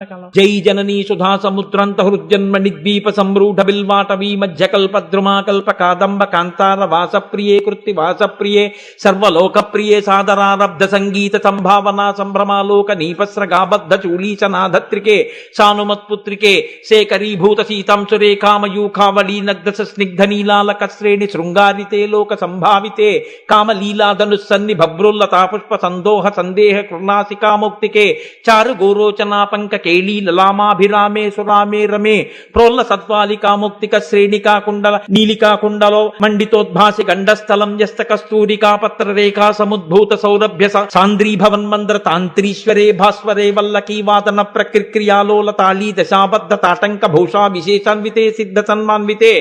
జై జననీ సుధా సముద్రంత హృజ్జన్మ నిద్వీప సంరూఢ బిల్వాటవీ మధ్యకల్పద్రుమా కల్ప కాదంబ కాంతార వాసప్రియే కృత్తి వాసప్రియే సర్వలోకప్రియే సాదరారబ్ధ సంగీత సంభావనా సంభ్రమాలోక నీపస్రగాబద్ధ చూలీచనాధత్రికే సానుమత్పుత్రికే శేఖరీభూత సీతాంశురేఖామయూఖావళీనగ్ధ స్నిగ్ధ నీలాలక శ్రేణి శృంగారితే లోక సంభావితే కామలీలాధనుస్సన్ని భభ్రుల్లతా పుష్ప సందోహ సందేహ కృణాసికాముక్తికే చారు గోరోచనా పంక కేళీ లలామాభిరామే సురామే రమే ప్రోల్ల సత్వాలికాముక్తిక శ్రేణికా కుండల నీలికా కుండలో మండితోద్భాసి గండస్థలం యస్త కస్తూరికా పత్ర రేఖా సముద్భూత సౌరభ్య సాంద్రీభవన్మంద్ర తాంత్రీశ్వరే భాస్వరే వల్లకీ వాదన ప్రక్రియాలోల తాళీ దశాబద్ధ తాటంక భూషా విశేషాన్వితే సిద్ధ సన్మాన్వితే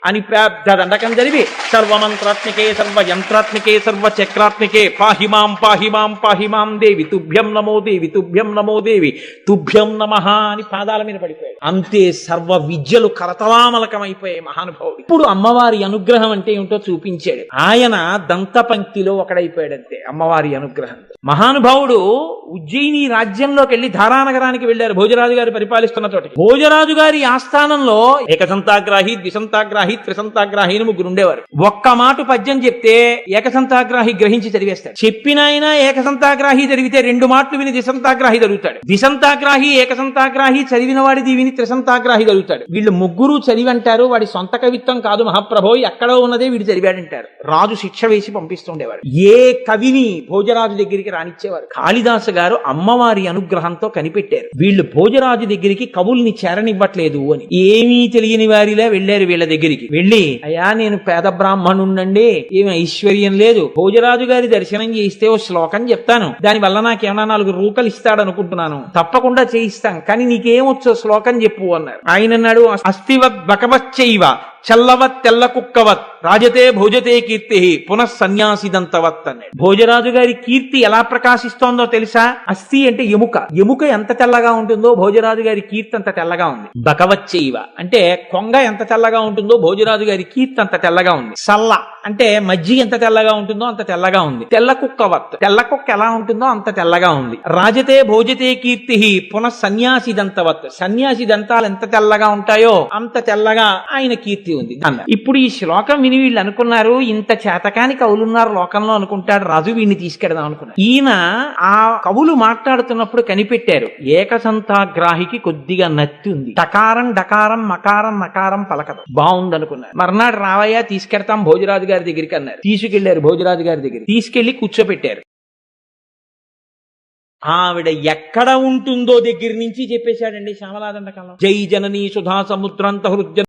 అని ప్రాబ్ధ దండకం జరిపి సర్వమంత్రాత్మికే సర్వయంత్రాత్మికే సర్వచక్రాత్మికే పాహిమాం పాహిమాం పాహిమాం దేవి తుభ్యం నమో దేవి తుభ్యం నమో దేవి తుభ్యం నమః అని పాదాల మీద పడిపోయాడు. అంతే, సర్వ విద్యలు కరతలామలకమైపోయాయి మహానుభావుడు. ఇప్పుడు అమ్మవారి అనుగ్రహం అంటే ఏమిటో చూపించాడు. ఆయన దంత పంక్తిలో ఒకడైపోయాడు. అంతే అమ్మవారి అనుగ్రహం. మహానుభావుడు ఉజ్జయిని రాజ్యంలోకి వెళ్లి ధారానగరానికి వెళ్లారు. భోజరాజు గారు పరిపాలిస్తున్న చోటకి. భోజరాజు గారి ఆస్థానంలో ఏకసంతాగ్రాహి, ద్విసంతాగ్రాహి, త్రిసంతాగ్రాహి అని ముగ్గురు ఉండేవారు. ఒక్క మాట పద్యం చెప్తే ఏకసంతాగ్రాహి గ్రహించి చదివేస్తాడు. చెప్పిన ఆయన ఏకసంతాగ్రాహి జరిగితే రెండు మాటలు విని ద్విసంతాగ్రాహి జరుగుతాడు. ద్విసంతాగ్రాహి ఏకసంతాగ్రాహి చదివిన వాడిది విని త్రిసంతాగ్రాహి జరుగుతాడు. వీళ్ళు ముగ్గురు చదివి అంటారు వాడి సొంత కవిత్వం కాదు మహాప్రభో, ఎక్కడో ఉన్నదే వీడు చదివాడంటారు. రాజు శిక్ష వేసి పంపిస్తుండేవారు. ఏ కవిని భోజరాజు దగ్గరికి రానిచ్చేవారు. కాళిదాసు గారు అమ్మవారి అనుగ్రహంతో కనిపెట్టారు. వీళ్ళు భోజరాజు దగ్గరికి కవుల్ని చేరనివ్వట్లేదు అని. ఏమీ తెలియని వారిలా వెళ్లారు వీళ్ళ దగ్గరికి. వెళ్ళి, అయ్యా నేను పేద బ్రాహ్మణుండండి, ఏమి ఐశ్వర్యం లేదు, భోజరాజు గారి దర్శనం చేయిస్తే ఓ శ్లోకం చెప్తాను, దాని వల్ల నాకేమన్నా 4 రూకలు ఇస్తాడనుకుంటున్నాను, తప్పకుండా చేయిస్తాం, కానీ నీకేమొచ్చో శ్లోకం చెప్పు అన్నారు. ఆయన అన్నాడు, అస్థివత్ బకవచ్చైవ చల్లవత్ తెల్ల కుక్కవత్ రాజతే భోజతే కీర్తి పునః సన్యాసిదంతవత్ అన్నాడు. భోజరాజు గారి కీర్తి ఎలా ప్రకాశిస్తోందో తెలుసా? అస్థి అంటే ఎముక. ఎముక ఎంత తెల్లగా ఉంటుందో భోజరాజు గారి కీర్తి అంత తెల్లగా ఉంది. బకవచ్చైవ అంటే కొంగ ఎంత తెల్లగా ఉంటుందో భోజరాజు గారి కీర్తి అంత తెల్లగా ఉంది. సల్ల అంటే మజ్జిగ ఎంత తెల్లగా ఉంటుందో అంత తెల్లగా ఉంది. తెల్ల కుక్కవత్, తెల్ల కుక్క ఎలా ఉంటుందో అంత తెల్లగా ఉంది. రాజతే భోజతే కీర్తి పునః సన్యాసిదంతవత్, సన్యాసి దంతాలు ఎంత తెల్లగా ఉంటాయో అంత తెల్లగా ఆయన కీర్తి ఉంది. ఇప్పుడు ఈ శ్లోకం విని వీళ్ళు అనుకున్నారు, ఇంత చేతకాని కవులున్నారు లోకంలో అనుకుంటాడు రాజు, వీడిని తీసుకెడదాం అనుకున్నారు. ఈయన ఆ కవులు మాట్లాడుతున్నప్పుడు కనిపెట్టారు, ఏకసంతాగ్రాహికి కొద్దిగా నత్తి ఉంది, టకారం డకారం మకారం నకారం పలకదు, బాగుందనుకున్నారు. మర్నాడు రావయ్య తీసుకెడతాం భోజరాజు గారి దగ్గరికి అన్నారు. తీసుకెళ్లారు భోజరాజు గారి దగ్గరికి. తీసుకెళ్లి కూర్చోపెట్టారు. ఆవిడ ఎక్కడ ఉంటుందో దగ్గర నుంచి చెప్పేశాడండి శ్యామలాదండకంలో. జై జననీ సుధా సముద్రంత హృజ్జ